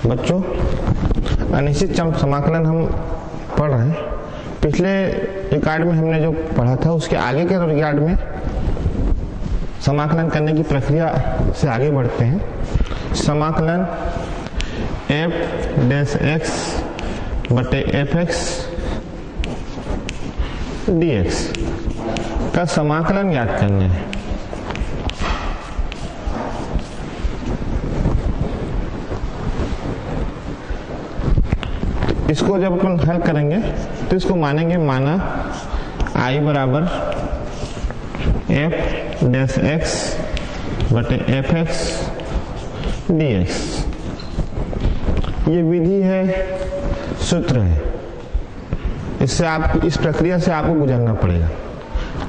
बच्चों अनिश्चित समाकलन हम पढ़ रहे हैं। पिछले रिकॉर्ड में हमने जो पढ़ा था उसके आगे के रिकॉर्ड में समाकलन करने की प्रक्रिया से आगे बढ़ते हैं। समाकलन f डैश x बटे fx dx का समाकलन ज्ञात करना है। इसको जब अपन हल करेंगे तो इसको मानेंगे माना I बराबर f डैश x बटे fx dx। ये विधि है, सूत्र है, इससे आप इस प्रक्रिया से आपको गुजरना पड़ेगा।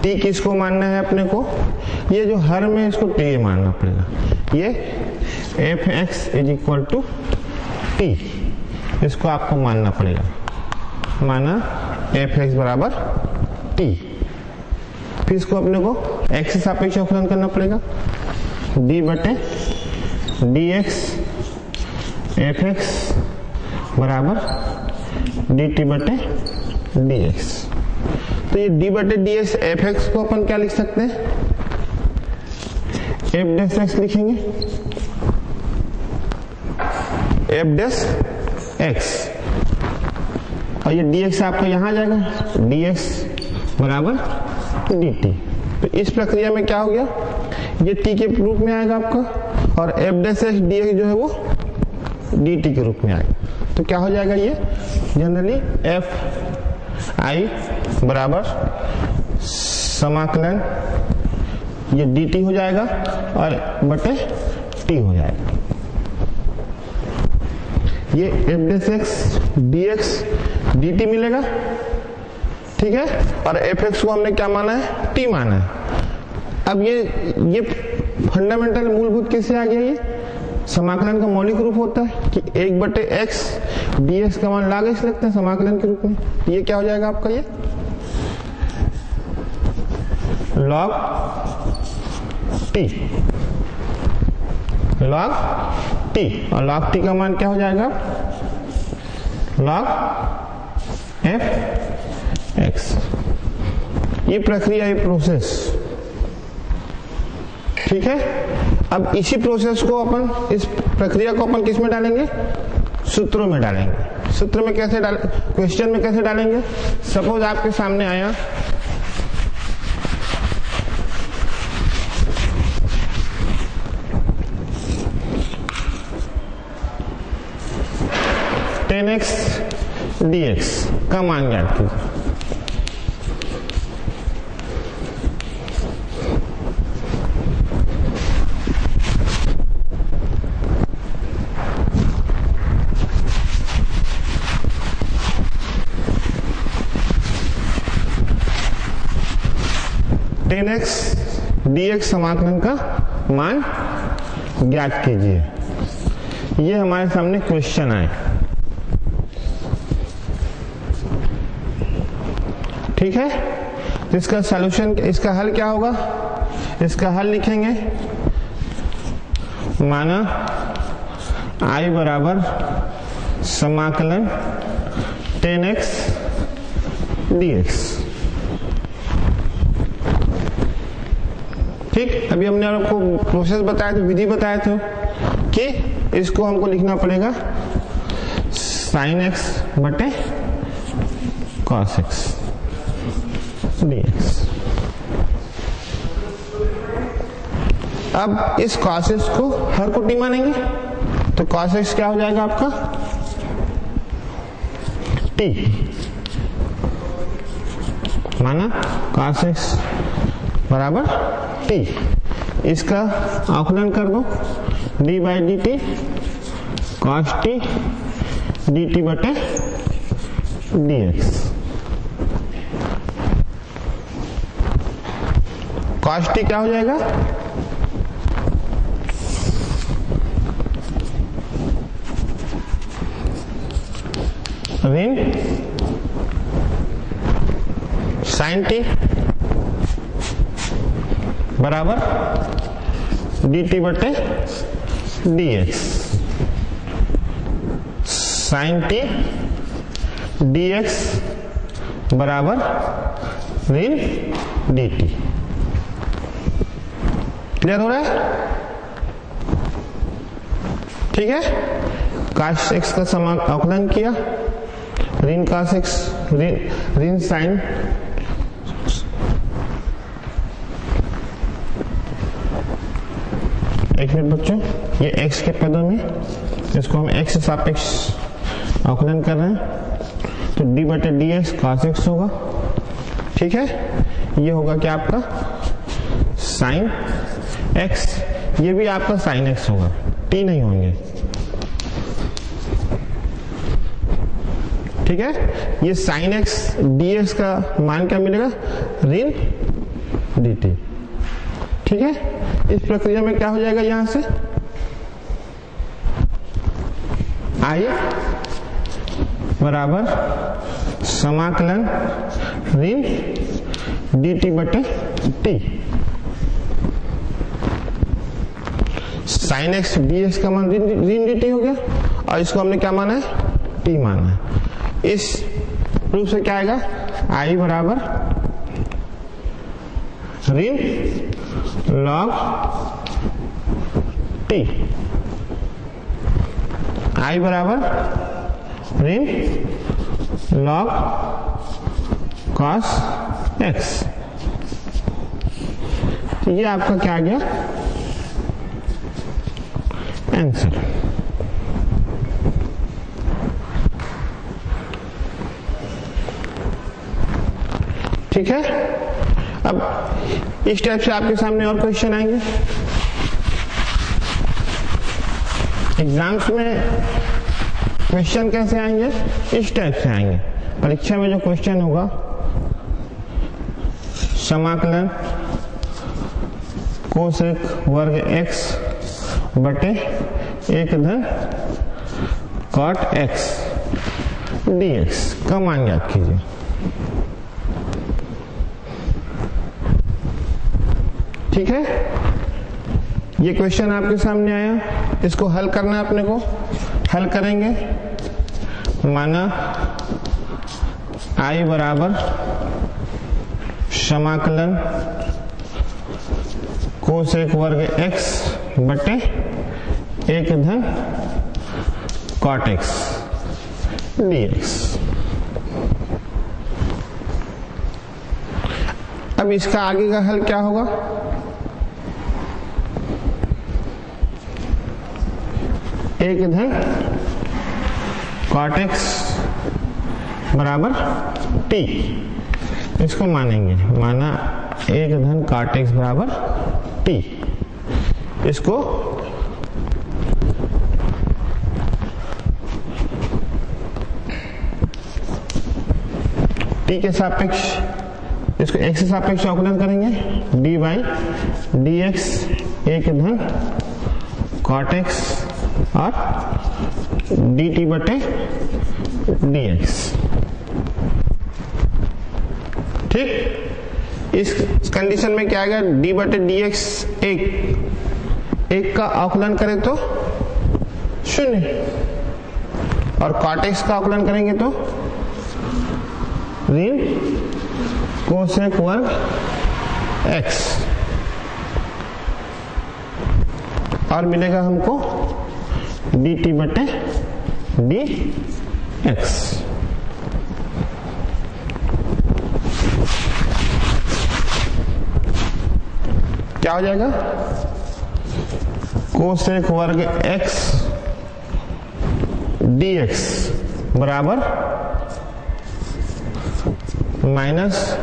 t किसको मानना है अपने को, ये जो हर में इसको t मानना पड़ेगा। ये fx is equal to t, इसको आपको मानना पड़ेगा। माना fx बराबर t, फिर इसको अपने को x से सापेक्ष अवकलन करना पड़ेगा। d बटे dx fx बराबर dt बटे dx। तो ये d बटे dx fx को अपन क्या लिख सकते हैं, f डैश x लिखेंगे, f डैश x, और ये dx आपका यहां आ जाएगा, dx बराबर dt। तो इस प्रक्रिया में क्या हो गया, ये t के रूप में आएगा आपका, और f डैश x dx जो है वो dt के रूप में आएगा। तो क्या हो जाएगा, ये जनरली f i बराबर समाकलन ये dt हो जाएगा और बटे t हो जाएगा। ये f dash x dx dt मिलेगा, ठीक है, और fx को हमने क्या माना है, t माना है। अब ये फंडामेंटल मूलभूत कैसे आ गया, ये समाकलन का मौलिक रूप होता है कि 1 बटे x dx का मान log x लगता है समाकलन के रूप में। ये क्या हो जाएगा आपका, ये log t, log t, और log t का मान क्या हो जाएगा, log f x। ये प्रक्रिया, ये प्रोसेस, ठीक है। अब इसी प्रोसेस को अपन, इस प्रक्रिया को अपन किस में डालेंगे, सूत्रों में डालेंगे। सूत्र में कैसे क्वेश्चन में कैसे डालेंगे, सपोज आपके सामने आया x dx का मान ज्ञात कीजिए। x dx समाकलन का मान ज्ञात कीजिए। ये हमारे सामने क्वेश्चन आए, ठीक है। इसका सॉल्यूशन, इसका हल क्या होगा, इसका हल लिखेंगे माना I बराबर समाकलन tan x dx, ठीक। अभी हमने आपको प्रोसेस बताया था, विधि बताया था कि इसको हमको लिखना पड़ेगा sin x बटे cos x dx। अब इस cos x को हर को t मानेंगे, तो cos x क्या हो जाएगा आपका, t, माना cos x बराबर t। इसका अवकलन कर दो, d by D T cos t dt बटे dx। cos t क्या हो जाएगा, ऋण sin t बराबर dt बटे dx। साइन टी dx बराबर ऋण dt। क्लियर हो रहा है? ठीक है, cos x का समाकलन किया, ऋण cos x ऋण साइन एक मिनट बच्चों, ये x के पदों में इसको हम x से सापेक्ष अवकलन कर रहे हैं, तो d बटे डी एक्स cos x होगा। ठीक है, ये होगा क्या आपका साइन x, ये भी आपका साइन x होगा, t नहीं होंगे। ठीक है, ये साइन x dx का मान क्या मिलेगा, ऋण dt। ठीक है, इस प्रक्रिया में क्या हो जाएगा, यहां से I बराबर समाकलन ऋण dt बटे t। साइन एक्स dx का मान ऋण dt हो गया, और इसको हमने क्या माना है, t माना है। इस रूप से क्या आएगा, I बराबर ऋण log t, I बराबर ऋण log cos x। तो ये आपका क्या आ गया आंसर। ठीक है, अब इस टाइप से आपके सामने और क्वेश्चन आएंगे एग्जाम्स में। क्वेश्चन कैसे आएंगे, इस टाइप से आएंगे। परीक्षा में जो क्वेश्चन होगा, समाकलन कोसेक वर्ग x बटे 1 धन कॉट x dx का मान ज्ञात कीजिए। ठीक है, ये क्वेश्चन आपके सामने आया, इसको हल करना है अपने को। हल करेंगे, माना I बराबर समाकलन कोसेक वर्ग x बटे 1 धन कॉट x dx। अब इसका आगे का हल क्या होगा, एक धन कॉट एक्स बराबर t, इसको मानेंगे, माना 1 धन कॉट एक्स बराबर t। इसको t के सापेक्ष, इसको x के सापेक्ष अवकलन करेंगे, d बाई डी एक्स 1 धन कॉट एक्स और dt बटे dx। ठीक, इस कंडीशन में क्या आएगा, d बटे dx एक का अवकलन करें तो 0, और cot x का अवकलन करेंगे तो ऋण कोसेक वर्ग x, और मिलेगा हमको dt बटे dx। क्या हो जाएगा, कोसेक वर्ग x dx बराबर माइनस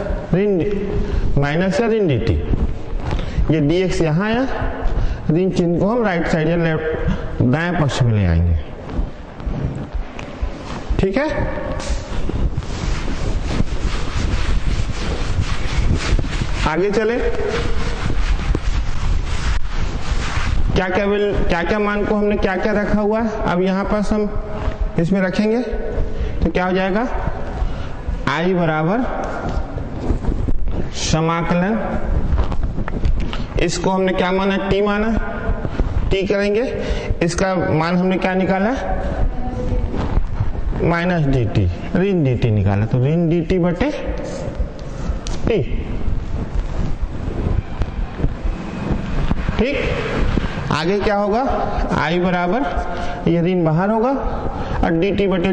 या ऋण dt। ये dx यहां आया, ऋण चिन्ह को हम राइट साइड या लेफ्ट दाएं पक्ष में ले आएंगे। ठीक है, आगे चले, क्या क्या मान को हमने क्या क्या रखा हुआ है, अब यहां पास हम इसमें रखेंगे तो क्या हो जाएगा, I बराबर समाकलन, इसको हमने क्या माना, t माना, t करेंगे, इसका मान हमने क्या निकाला, माइनस डी टी, ऋण डी टी निकाला तो ऋण डी टी बटे टी। ठीक, आगे क्या होगा, आई बराबर ये ऋण बाहर होगा और डी टी बटे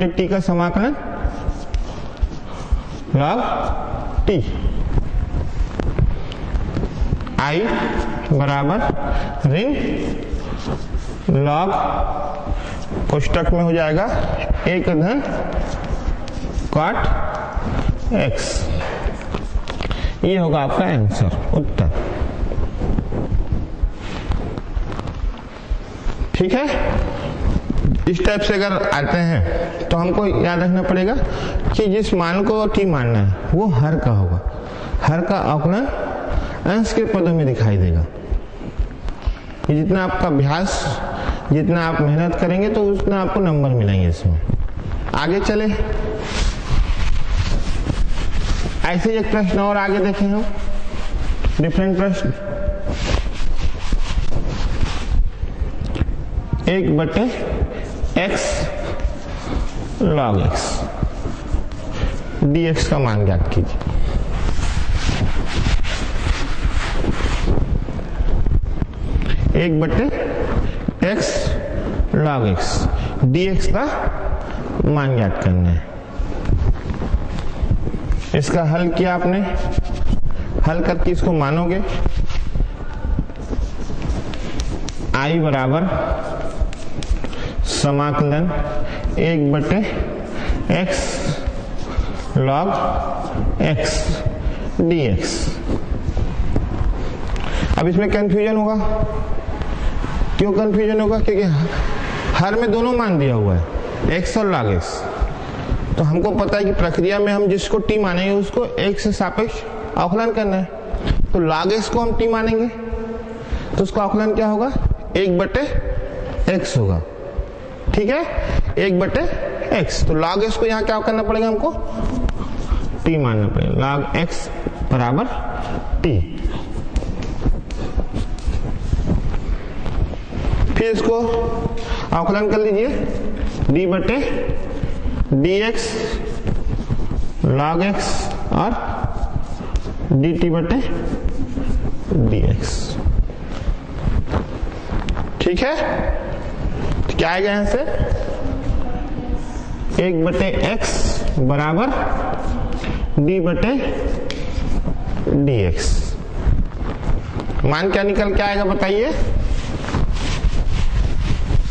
टी का समाकलन लॉग टी। आई बराबर ऋण लॉग कोष्टक में हो जाएगा 1 धन cot x। ये होगा आपका आंसर, उत्तर। ठीक है, इस टाइप से अगर आते हैं तो हमको याद रखना पड़ेगा कि जिस मान को t मानना है वो हर का होगा, हर का अवकलन अंश के पदों में दिखाई देगा। ये जितना आपका अभ्यास, जितना आप मेहनत करेंगे तो उतना आपको नंबर मिलेंगे इसमें। आगे चले, ऐसे एक प्रश्न और आगे देखें हम, डिफरेंट प्रश्न। 1/x log x dx का मान ज्ञात कीजिए। एक बटे x log x dx का मान ज्ञात करना है। इसका हल किया आपने, हल करके इसको मानोगे। I बराबर समाकलन 1/x log x dx। अब इसमें कंफ्यूजन होगा, क्यों कंफ्यूजन होगा, क्योंकि हर में दोनों मान दिया हुआ है x और log x। तो हमको पता है कि प्रक्रिया में हम जिसको t मानेंगे उसको x से सापेक्ष अवकलन करना है। तो log x को हम t मानेंगे तो उसका अवकलन क्या होगा, 1/x होगा। ठीक है, 1/x। तो log x को यहाँ क्या करना पड़ेगा, हमको t मानना पड़ेगा। log x बराबर t। फिर इसको अवकलन कर लीजिए, d/dx log x और dt/dx। ठीक है, तो क्या आएगा यहां से, 1/x बराबर d/dx। मान क्या निकल के आएगा बताइए,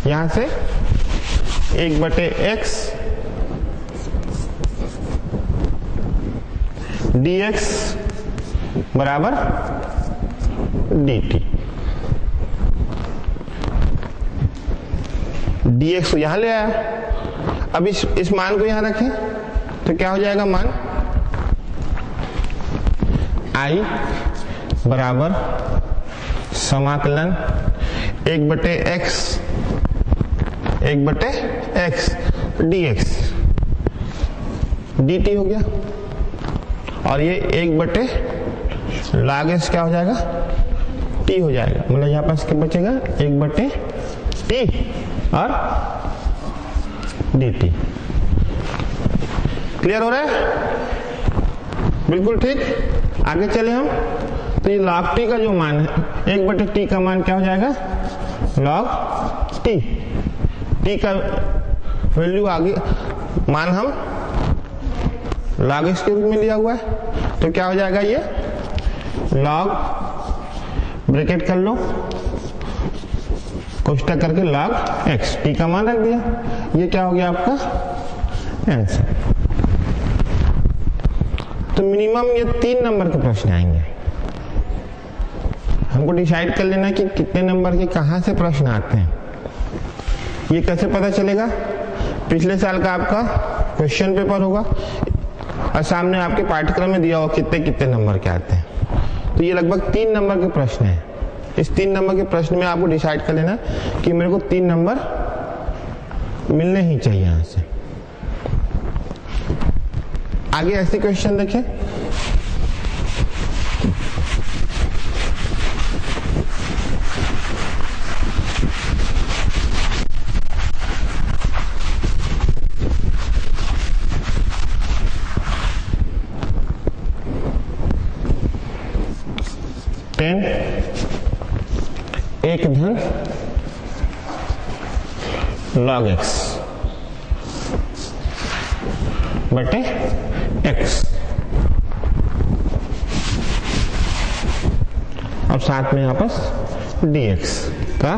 यहां से 1/x dx बराबर dt। dx को यहां ले आया, अब इस मान को यहां रखें तो क्या हो जाएगा मान, I बराबर समाकलन 1/x dx dt हो गया। और ये 1/log x क्या हो जाएगा, t हो जाएगा। मतलब यहाँ पास क्या बचेगा, 1/t और dt। क्लियर हो रहा है, बिल्कुल ठीक। आगे चले हम, तो ये log t का जो मान है, 1/t का मान क्या हो जाएगा, log t। t का वैल्यू आगे मान हम log x के रूप में लिया हुआ है, तो क्या हो जाएगा, ये log ब्रैकेट कर लो, कोष्टक करके log x, t का मान रख दिया। ये क्या हो गया आपका आंसर। तो मिनिमम ये 3 नंबर के प्रश्न आएंगे। हमको डिसाइड कर लेना कि कितने नंबर के कहां से प्रश्न आते हैं। ये कैसे पता चलेगा, पिछले साल का आपका क्वेश्चन पेपर होगा और सामने आपके पाठ्यक्रम में दिया होगा कितने कितने नंबर के आते हैं। तो ये लगभग 3 नंबर के प्रश्न हैं। इस 3 नंबर के प्रश्न में आपको डिसाइड कर लेना कि मेरे को 3 नंबर मिलने ही चाहिए यहां से। आगे ऐसे क्वेश्चन देखें, 10 1 धन log x बटे x। अब साथ में यहाँ पर dx का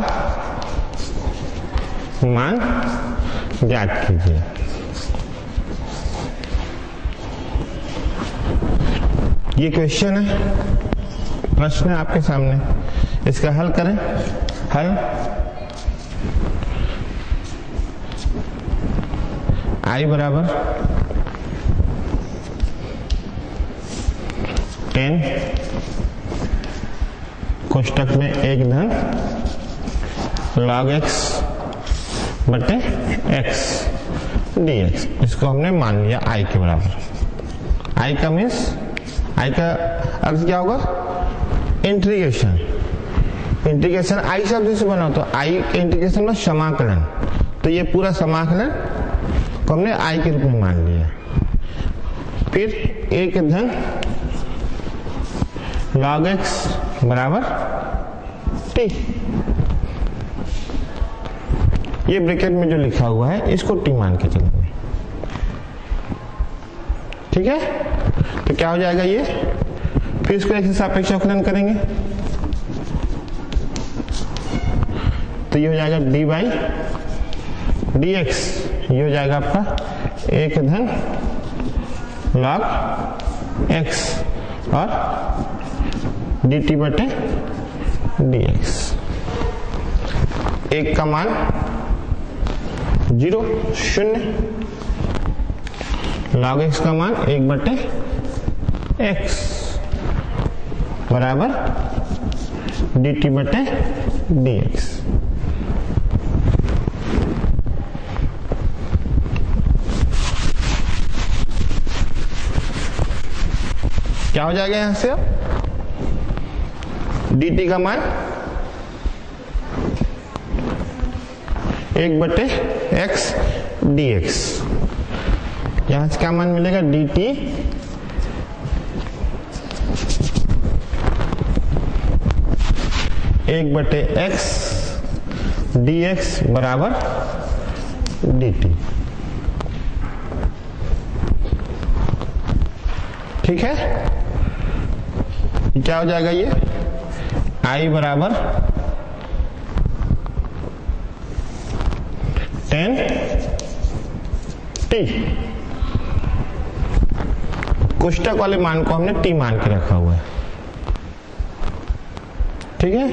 मान ज्ञात कीजिए। ये क्वेश्चन है, प्रश्न है आपके सामने, इसका हल करें। हल i बराबर 10 कोष्टक में 1 धन log x बटे x dx, इसको हमने मान लिया i के बराबर। i का मीन्स, i का अर्थ क्या होगा? इंटीग्रेशन। इंटीग्रेशन i शब्द से बना, तो i इंटीग्रेशन में समाकलन, तो ये पूरा समाकलन को हमने i के रूप में मान लिया। फिर 1 धन log x बराबर t, ये ब्रैकेट में जो लिखा हुआ है इसको t मान के चलेंगे। ठीक है, तो क्या हो जाएगा ये, फिर इसको एक सापेक्ष अवकलन करेंगे तो ये हो जाएगा डी बाई डी एक्स, ये हो जाएगा आपका 1 धन log x और डी टी बटे डी एक्स। 1 का मान 0 log x का मान 1 बटे x बराबर dt बटे dx। क्या हो जाएगा यहां से, अब dt का मान 1 बटे x dx, यहां से क्या मान मिलेगा, dt 1 बटे x dx बराबर dt। ठीक है, क्या हो जाएगा ये, i बराबर 10t, कोष्टक वाले मान को हमने t मान के रखा हुआ है। ठीक है,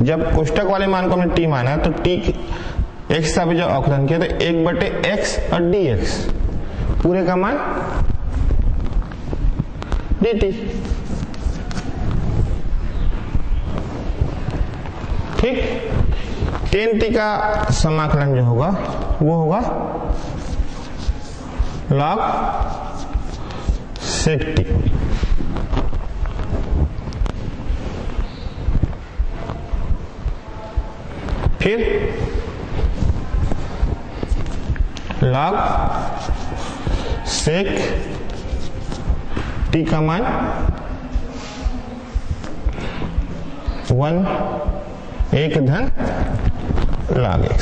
जब कोष्टक वाले मान को हमने t माना तो t x का भी जब अवकलन किया तो 1 बटे x और dx पूरे का मान dt। ठीक, 10t का समाकलन जो होगा वो होगा log sec t। फिर log sec t का मान 1 धन log x,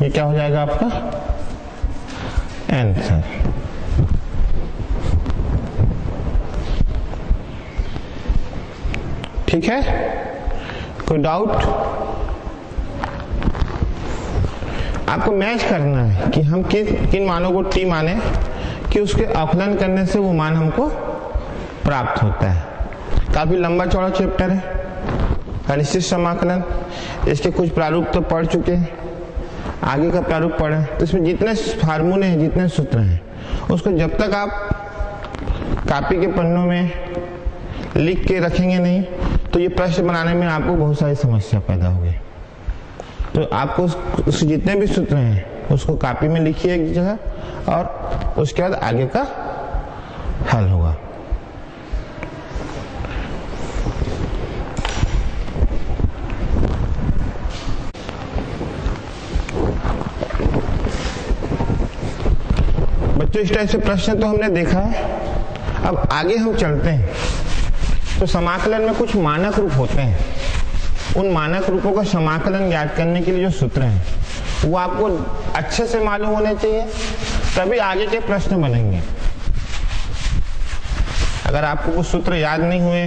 ये क्या हो जाएगा आपका आंसर। ठीक है, कोई डाउट? आपको मैच करना है कि हम किन मानों को t माने कि उसके अवकलन करने से वो मान हमको प्राप्त होता है। काफी लंबा चौड़ा चैप्टर है अनिश्चित समाकलन, इसके कुछ प्रारूप तो पढ़ चुके हैं, आगे का प्रारूप पढ़े, तो इसमें जितने फार्मूले हैं, जितने सूत्र हैं, उसको जब तक आप कॉपी के पन्नों में लिख के रखेंगे नहीं तो ये प्रश्न बनाने में आपको बहुत सारी समस्या पैदा होगी। तो आपको उस जितने भी सूत्र हैं उसको कॉपी में लिखिए एक जगह और उसके बाद आगे का हल होगा। बच्चों, इस टाइप से प्रश्न तो हमने देखा है, अब आगे हम चलते हैं तो समाकलन में कुछ मानक रूप होते हैं। उन मानक रूपों का समाकलन ज्ञात करने के लिए जो सूत्र हैं वो आपको अच्छे से मालूम होने चाहिए, तभी आगे के प्रश्न बनेंगे। अगर आपको कुछ सूत्र याद नहीं हुए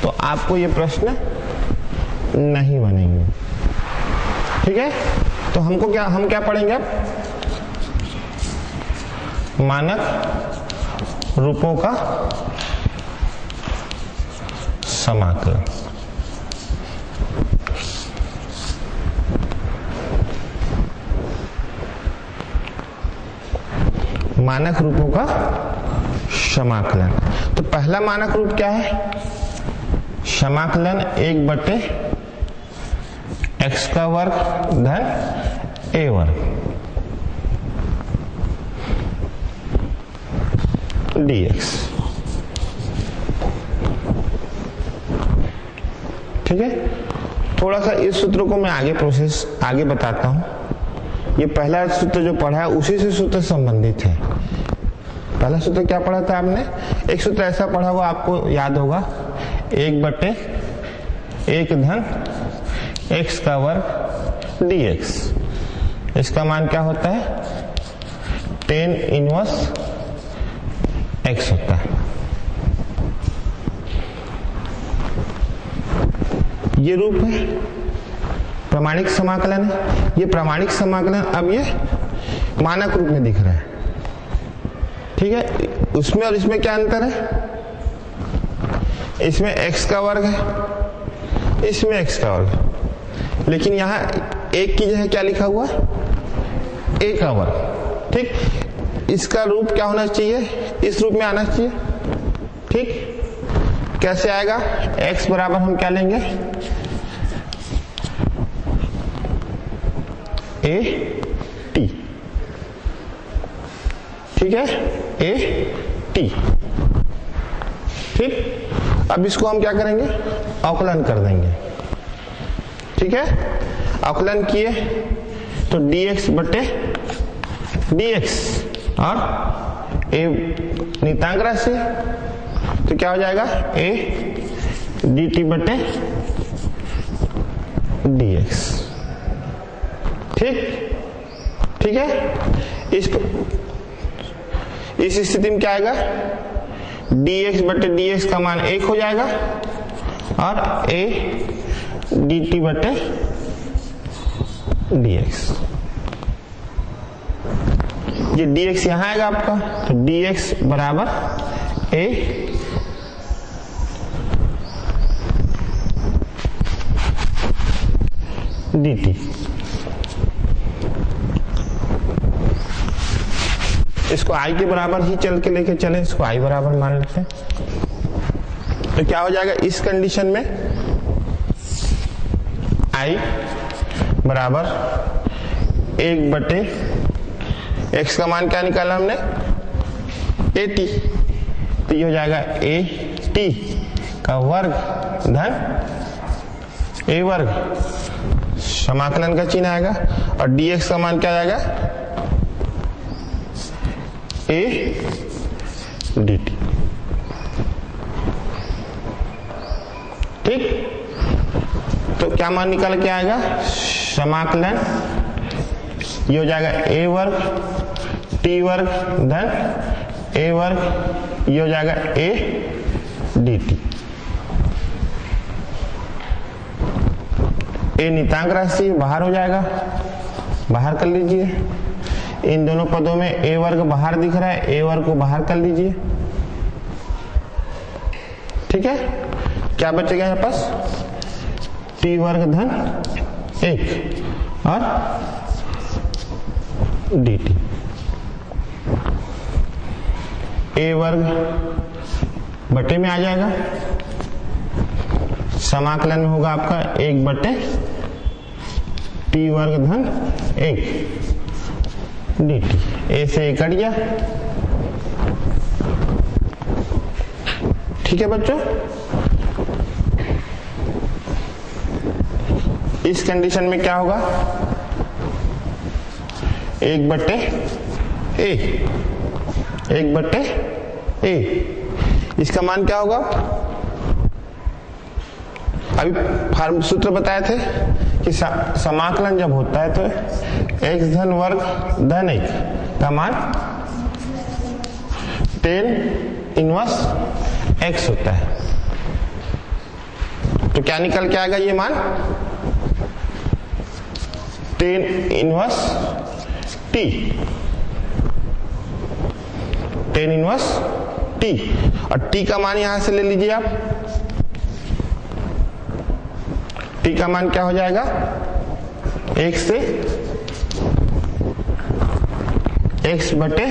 तो आपको ये प्रश्न नहीं बनेंगे। ठीक है, तो हम क्या पढ़ेंगे अब? मानक रूपों का समाकलन। मानक रूपों का समाकलन। तो पहला मानक रूप क्या है? समाकलन 1/x का वर्ग धन a वर्ग dx। ठीक है, थोड़ा सा इस सूत्र को मैं आगे बताता हूं। ये पहला सूत्र जो पढ़ा है उसी से सूत्र संबंधित है। पहला सूत्र क्या पढ़ा था आपने? एक सूत्र ऐसा पढ़ा हुआ आपको याद होगा, 1/1 धन x का वर्ग dx। इसका मान क्या होता है? tan इनवर्स x होता है। ये रूप है, प्रमाणिक समाकलन है। ये प्रमाणिक समाकलन अब ये मानक रूप में दिख रहा है। ठीक है, उसमें और इसमें क्या अंतर है? इसमें x का वर्ग है, इसमें x का वर्ग है, लेकिन यहां एक की जगह क्या लिखा हुआ है? a का वर्ग। ठीक, इसका रूप क्या होना चाहिए? इस रूप में आना चाहिए। ठीक, कैसे आएगा? x बराबर हम क्या लेंगे? a t। ठीक है, a t। ठीक, अब इसको हम क्या करेंगे? अवकलन कर देंगे। ठीक है, अवकलन किए तो dx बटे dx और a नियतांक राशि, तो क्या हो जाएगा? a dt बटे dx। ठीक है, इस स्थिति में क्या आएगा? dx बटे dx का मान 1 हो जाएगा और a dt बटे dx। ये dx यहां आएगा आपका, तो dx बराबर a dt। इसको i के बराबर ही चल के लेके चले, इसको i बराबर मान लेते हैं। तो क्या हो जाएगा इस कंडीशन में? i बराबर 1/x का मान क्या निकाला हमने? at। तो ये हो जाएगा at का वर्ग धन a वर्ग, समाकलन का चिन्ह आएगा, और dx का मान क्या आएगा? a dt। ठीक, तो क्या मान निकल के आएगा? समाकलन ये हो जाएगा a वर्ग t वर्ग धन a वर्ग, ये हो जाएगा a dt। a नियतांक राशि बाहर हो जाएगा, बाहर कर लीजिए। इन दोनों पदों में a वर्ग बाहर दिख रहा है, a वर्ग को बाहर कर लीजिए। ठीक है, क्या बचेगा यहाँ पास? t वर्ग धन 1 और dt। a वर्ग बटे में आ जाएगा, समाकलन में होगा आपका 1/t वर्ग धन 1 dt। a से a कट गया। ठीक है बच्चों, इस कंडीशन में क्या होगा? 1/a ए। इसका मान क्या होगा? अभी सूत्र बताए थे कि समाकलन जब होता है तो x धन वर्ग धन 1 का मान tan इनवर्स x होता है। तो क्या निकल के आएगा ये मान? tan inverse t, tan inverse t। और t का मान यहां से ले लीजिए आप। t का मान क्या हो जाएगा? 1 से x बटे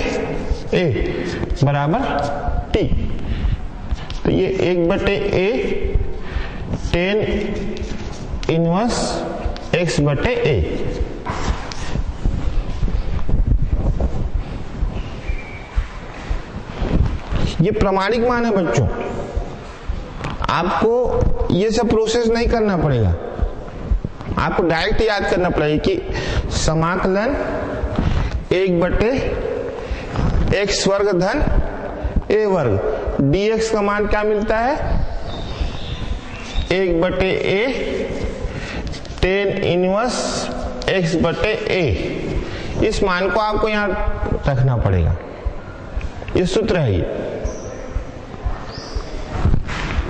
a बराबर t। तो ये 1 बटे a tan इनवर्स x बटे a। ये प्रमाणिक मान है बच्चों, आपको ये सब प्रोसेस नहीं करना पड़ेगा, आपको डायरेक्ट याद करना पड़ेगा कि समाकलन 1 बटे x वर्ग धन a वर्ग dx का मान क्या मिलता है? 1 बटे a tan इनवर्स x बटे a। इस मान को आपको यहां रखना पड़ेगा, ये सूत्र है ये।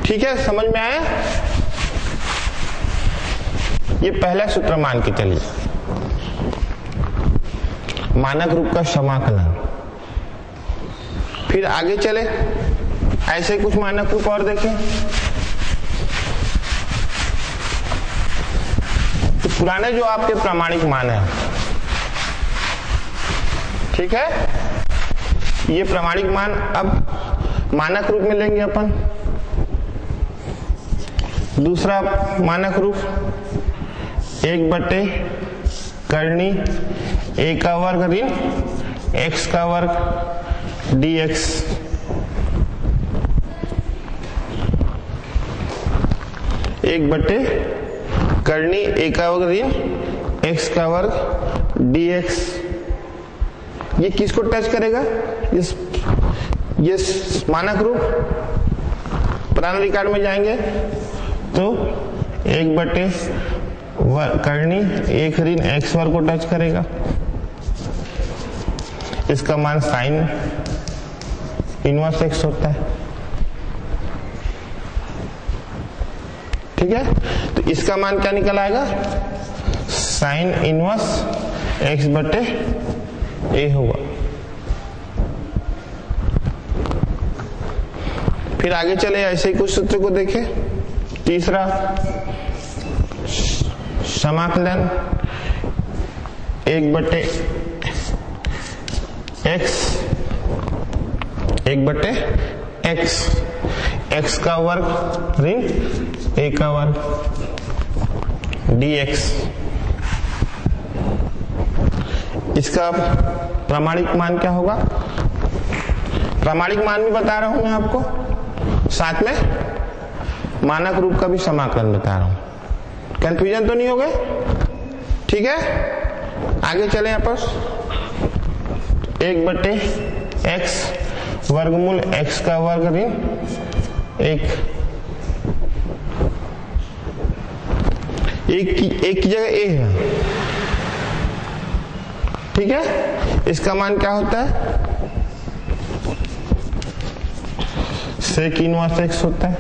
ठीक है, समझ में आया? ये पहला सूत्र मान के चलिए, मानक रूप का समाकलन। फिर आगे चले, ऐसे कुछ मानक रूप और देखें। तो पुराने जो आपके प्रामाणिक मान है, ठीक है, ये प्रामाणिक मान अब मानक रूप में लेंगे अपन। दूसरा मानक रूप 1 बटे करनी a का वर्ग ऋण x का वर्ग dx। एक बटे करनी a का वर्ग ऋण x का वर्ग dx। ये किसको टच करेगा? ये मानक रूप। पुराने रिकॉर्ड में जाएंगे तो 1 बटे करनी 1 ऋण x वर्ग को टच करेगा। इसका मान साइन इनवर्स x होता है। ठीक है, तो इसका मान क्या निकल आएगा? साइन इनवर्स x बटे a होगा। फिर आगे चले, ऐसे ही कुछ सूत्र को देखें। तीसरा समाकलन 1 बटे x 1 बटे x का वर्ग ऋण a का वर्ग dx। इसका प्रामाणिक मान क्या होगा? प्रामाणिक मान भी बता रहा हूं मैं आपको, साथ में मानक रूप का भी समाकलन बता रहा हूं। कंफ्यूजन तो नहीं हो गए? ठीक है, आगे चले यहां पर। 1 बटे x वर्गमूल x का वर्ग ऋण 1। एक की जगह a है। ठीक है, इसका मान क्या होता है? सेक इनवर्स x होता है।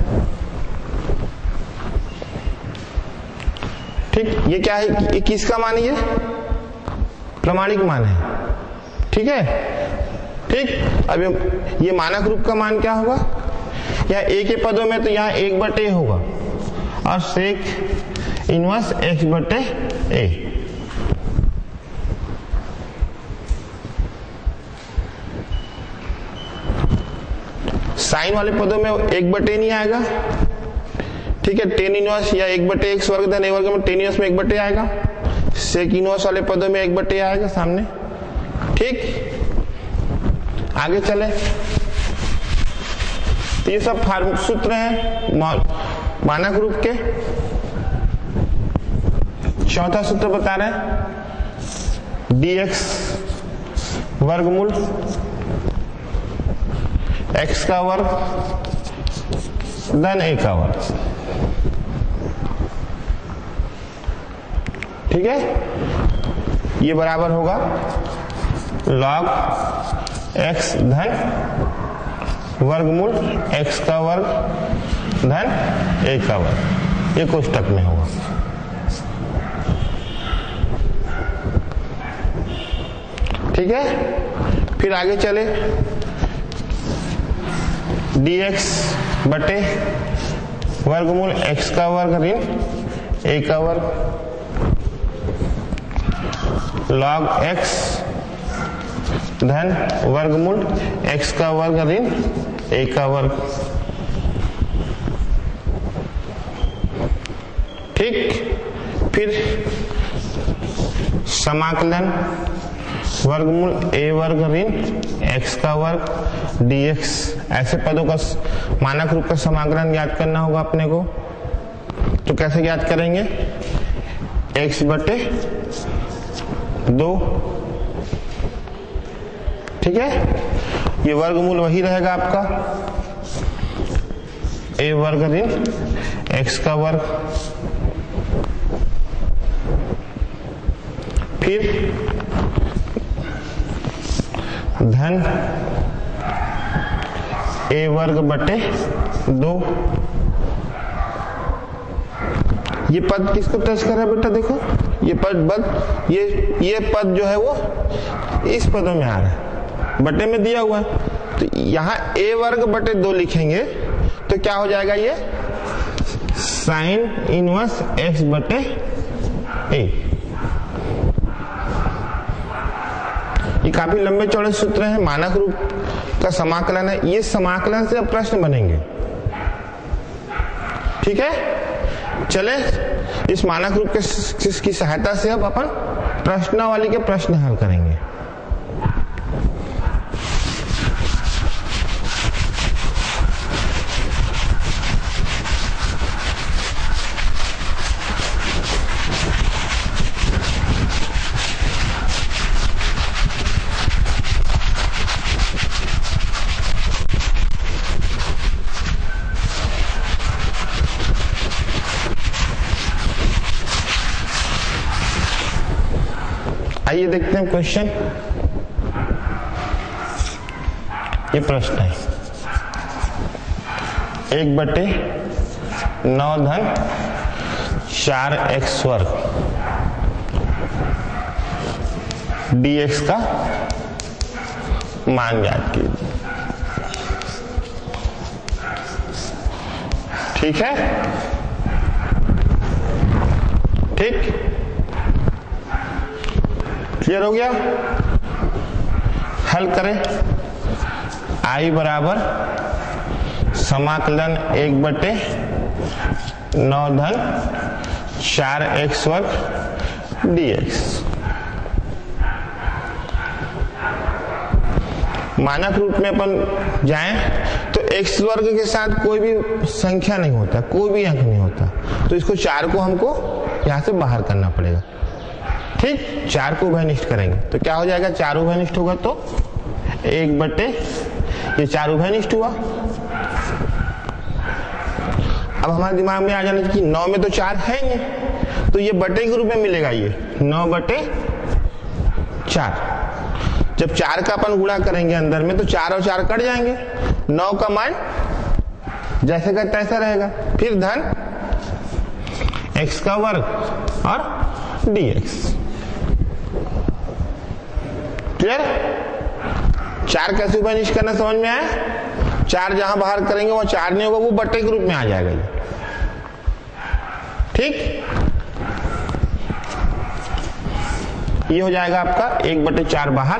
ठीक, ये क्या है? ये किसका मान है? ये प्रामाणिक मान है। ठीक है, ठीक। अब ये मानक रूप का मान क्या होगा? यहाँ a के पदों में तो यहाँ 1 बटे होगा और सेक इनवर्स x बटे a। साइन वाले पदों में 1 बटे नहीं आएगा। ठीक है, टेन इनवर्स या 1 बटे x वर्ग धन a वर्ग में टेन इनवर्स में 1 बटे आएगा। सेक इनवर्स वाले पदों में 1 बटे आएगा सामने। ठीक, आगे चले। तो ये सब सूत्र हैं मानक रूप के। चौथा सूत्र बता रहे हैं dx वर्गमूल एक्स का वर्ग धन ए का वर्ग। ठीक है, ये बराबर होगा log x धन वर्गमूल x का वर्ग धन a का वर्ग, ये कोष्टक में होगा। ठीक है, फिर आगे चले, dx बटे वर्गमूल x का वर्ग ऋण a का वर्ग log x धन वर्गमूल x का वर्ग ऋण a का वर्ग। ठीक, फिर समाकलन वर्गमूल a वर्ग ऋण x का वर्ग dx। ऐसे पदों का मानक रूप का समाकलन ज्ञात करना होगा अपने को। तो कैसे ज्ञात करेंगे? x बटे 2। ठीक है, ये वर्गमूल वही रहेगा आपका a वर्ग ऋण x का वर्ग, फिर धन a वर्ग बटे 2। ये पद किसको टच कर रहा है बेटा? देखो ये पद ये पद जो है वो इस पदों में आ रहा है, बटे में दिया हुआ है। तो यहां a वर्ग बटे 2 लिखेंगे तो क्या हो जाएगा? ये साइन इनवर्स x बटे a। ये काफी लंबे चौड़े सूत्र है, मानक रूप का समाकलन है। ये समाकलन से अब प्रश्न बनेंगे। ठीक है, चले इस मानक रूप की सहायता से अब अपन प्रश्नावली के प्रश्न हल करेंगे। आइए देखते हैं क्वेश्चन। ये प्रश्न है 1/9 धन 4x वर्ग dx का मान ज्ञात कीजिए। ठीक है, ठीक, क्लियर हो गया? हल करें। I बराबर समाकलन 1/9 धन 4x वर्ग dx। मानक रूप में अपन जाएं तो x वर्ग के साथ कोई भी संख्या नहीं होता, कोई भी अंक नहीं होता, तो इसको 4 को हमको यहां से बाहर करना पड़ेगा। ठीक, 4 को उभयनिष्ठ करेंगे तो क्या हो जाएगा? 4 उभयनिष्ठ होगा तो 1 बटे ये 4 उभयनिष्ठ हुआ। अब हमारे दिमाग में आ जाना कि 9 में तो 4 है नहीं, तो ये बटे के रूप में मिलेगा। ये 9/4। जब 4 का अपन गुणा करेंगे अंदर में तो 4 और 4 कट जाएंगे, 9 का मान जैसे का तैसा रहेगा। फिर धन x का वर्ग और dx। क्लियर? 4 कैसे उभयनिष्ठ करना समझ में आया? 4 जहां बाहर करेंगे वो 4 नहीं होगा, वो बटे के रूप में आ जाएगा ये। ठीक, ये हो जाएगा आपका 1/4 बाहर,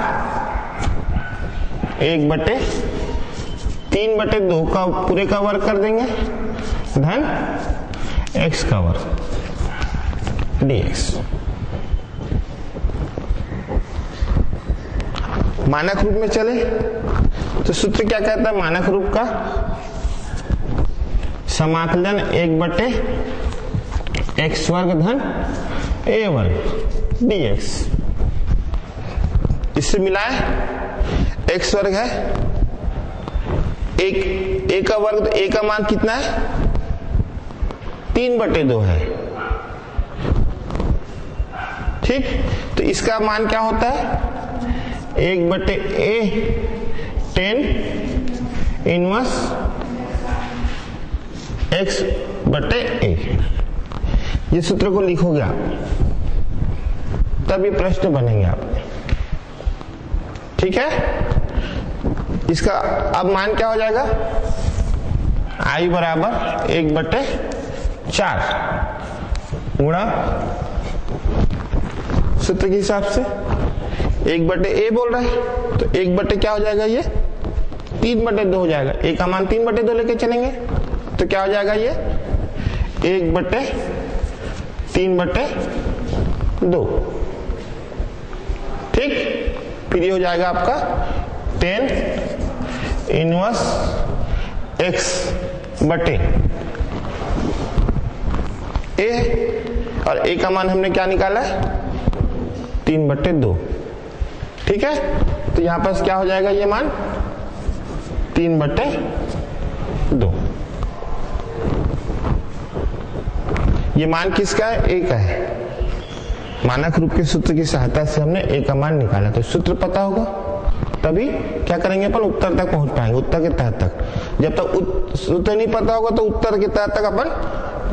1/3/2 का पूरे का वर्ग कर देंगे धन x का वर्ग dx। मानक रूप में चले तो सूत्र क्या कहता है? मानक रूप का समाकलन 1/x वर्ग धन a वर्ग dx। इससे मिलाए x वर्ग है ए का वर्ग, तो ए का मान कितना है? 3/2 है। ठीक, तो इसका मान क्या होता है? 1/a tan inverse x/a। ये सूत्र को लिखोगे आप, तब ये प्रश्न बनेंगे आपके। ठीक है, इसका अब मान क्या हो जाएगा? I बराबर 1/4 गुणा सूत्र के हिसाब से 1/a बोल रहे हैं, तो 1/ क्या हो जाएगा? ये 3/2 हो जाएगा। a का मान 3/2 लेके चलेंगे तो क्या हो जाएगा? ये 1/3/2। ठीक, फिर ये हो जाएगा आपका tan इनवर्स x/a। और a का मान हमने क्या निकाला है? 3/2। ठीक है, तो यहां पर क्या हो जाएगा? ये मान 3/2। ये मान किसका है? a का है। मानक रूप के सूत्र की सहायता से हमने a का मान निकाला। तो सूत्र पता होगा तभी क्या करेंगे अपन? उत्तर तक पहुंच पाएंगे, उत्तर के तह तक। जब तक सूत्र नहीं पता होगा तो उत्तर के तह तक अपन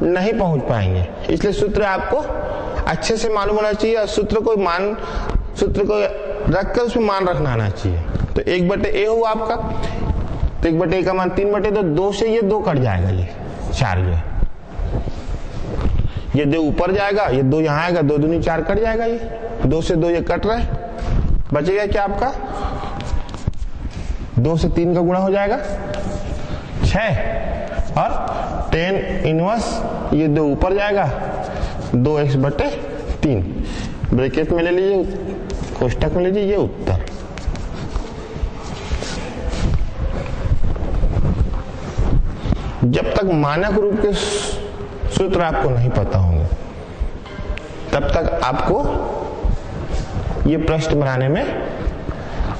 नहीं पहुंच पाएंगे। इसलिए सूत्र आपको अच्छे से मालूम होना चाहिए और सूत्र को रखकर उसमें मान रखना आना चाहिए। तो 1/a हुआ आपका, तो 1/a का मान 3/2, 2 से ये 2 कट जाएगा, ये 4 जो है, ये 2 ऊपर जाएगा, ये 2 यहाँ आएगा, 2 दूनी 4 कट जाएगा। ये 2 से 2 ये कट रहा है, बचेगा क्या आपका? 2 से 3 का गुणा हो जाएगा 6, और tan इनवर्स ये 2 ऊपर जाएगा, 2x/3 ब्रैकेट में ले लीजिए, कोष्टक में लीजिए, ये उत्तर। जब तक मानक रूप के सूत्र आपको नहीं पता होंगे तब तक आपको ये प्रश्न बनाने में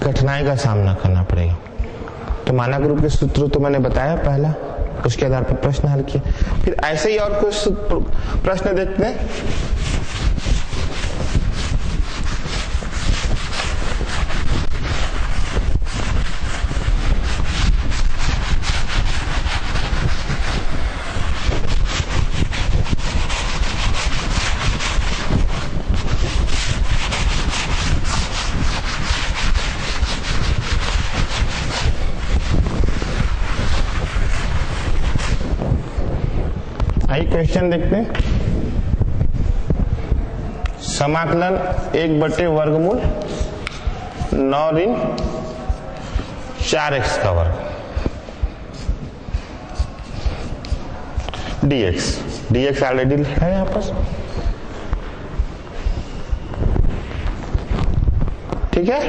कठिनाई का सामना करना पड़ेगा। तो मानक रूप के सूत्र तो मैंने बताया पहला, उसके आधार पर प्रश्न हल किए। फिर ऐसे ही और कुछ प्रश्न देखते हैं। आइए क्वेश्चन देखते हैं। समाकलन 1/वर्गमूल 9 ऋण 4x का वर्ग dx ऑलरेडी है यहाँ पर। ठीक है,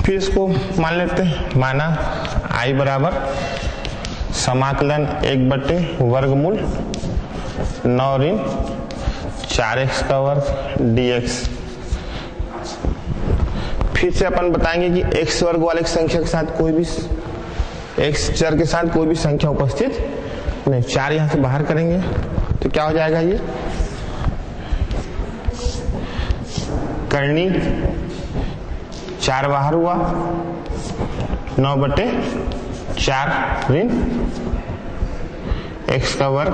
फिर इसको मान लेते हैं। माना I बराबर समाकलन 1/वर्गमूल 9 ऋण 4x का वर्ग dx। फिर से अपन बताएंगे कि x वर्ग वाले संख्या के साथ कोई भी x चर के साथ कोई भी संख्या उपस्थित नहीं। 4 यहां से बाहर करेंगे तो क्या हो जाएगा? ये करनी 4 बाहर हुआ, 9/4 ऋण x का वर्ग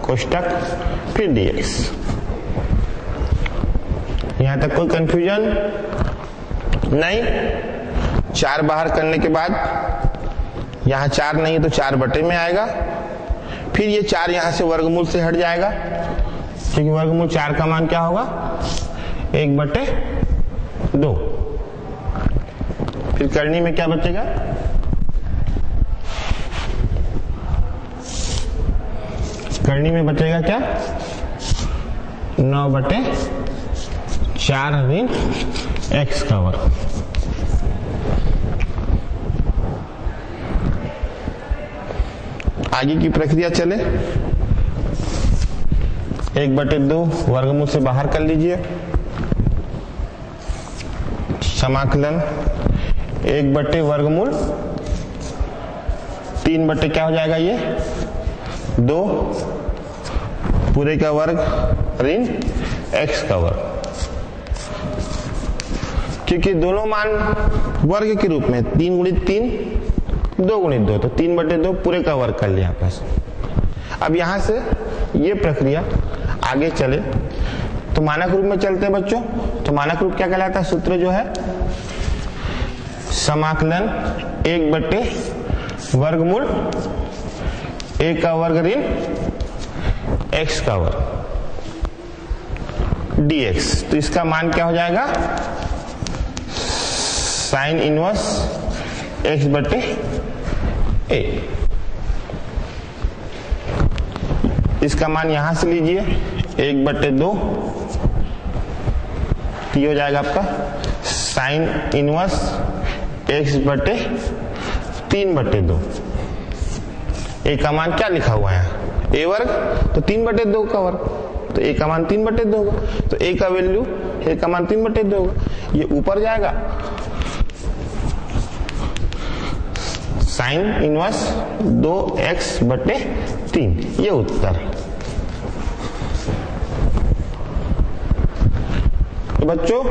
कोष्टक फिर dx। यहां तक कोई कंफ्यूजन नहीं। 4 बाहर करने के बाद यहां 4 नहीं है तो 4/, में आएगा। फिर ये 4 यहां से वर्गमूल से हट जाएगा, क्योंकि वर्गमूल 4 का मान क्या होगा? 1/2। फिर करनी में क्या बचेगा? करनी में बचेगा क्या? 9/4 ऋण x का वर्ग। आगे की प्रक्रिया चले। 1/2 वर्गमूल से बाहर कर लीजिए। समाकलन 1/वर्गमूल 3 बटे क्या हो जाएगा ये 2 पूरे का वर्ग ऋण x का वर्ग, क्योंकि दोनों मान वर्ग के रूप में 3 गुणित 3 2 गुणित 2, तो 3 बटे 2 पूरे का वर्ग कर लिया आपस। अब यहां से ये प्रक्रिया आगे चले तो मानक रूप में चलते हैं बच्चों। तो मानक रूप क्या कहलाता है? सूत्र जो है समाकलन 1 बटे वर्गमूल a का वर्ग ऋण x का वर्ग dx। तो इसका मान क्या हो जाएगा? साइन इनवर्स x बटे a। इसका मान यहां से लीजिए 1 बटे 2, ये हो जाएगा आपका साइन इनवर्स x बटे 3 बटे 2। a का मान क्या लिखा हुआ है? a वर्ग, तो 3 बटे 2 का वर्ग, तो a का मान 3 बटे 2 होगा। तो a का वैल्यू, a का मान 3 बटे 2 होगा, ये ऊपर जाएगा साइन इनवर्स 2x बटे 3, ये उत्तर। तो बच्चों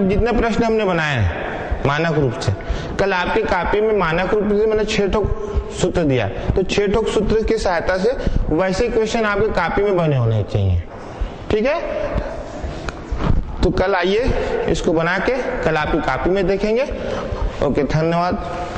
जितने प्रश्न हमने बनाए हैं मानक रूप से, कल आपके कॉपी में मानक रूप से मैंने 6 ठोक सूत्र दिया, तो 6 ठोक सूत्र की सहायता से वैसे क्वेश्चन आपके कॉपी में बने होने चाहिए। ठीक है, तो कल आइए इसको बना के कल आपकी कॉपी में देखेंगे। ओके, धन्यवाद।